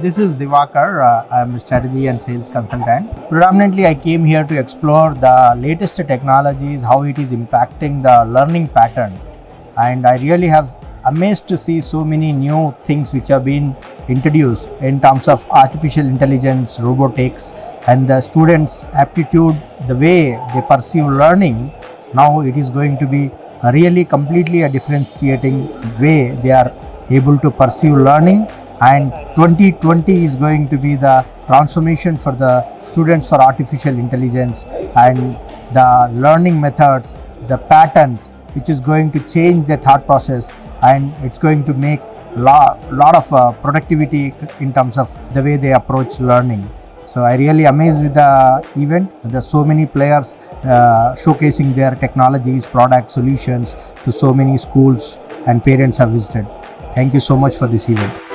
This is Diwakar. I'm a strategy and sales consultant. Predominantly, I came here to explore the latest technologies, how it is impacting the learning pattern. And I really have amazed to see so many new things which have been introduced in terms of artificial intelligence, robotics, and the students' aptitude, the way they perceive learning. Now it is going to be a really completely a differentiating way they are able to perceive learning, and 2020 is going to be the transformation for the students for artificial intelligence and the learning methods, the patterns, which is going to change their thought process, and it's going to make lot of productivity in terms of the way they approach learning. So I really amazed with the event. There's so many players showcasing their technologies, products, solutions to so many schools, and parents have visited. Thank you so much for this event.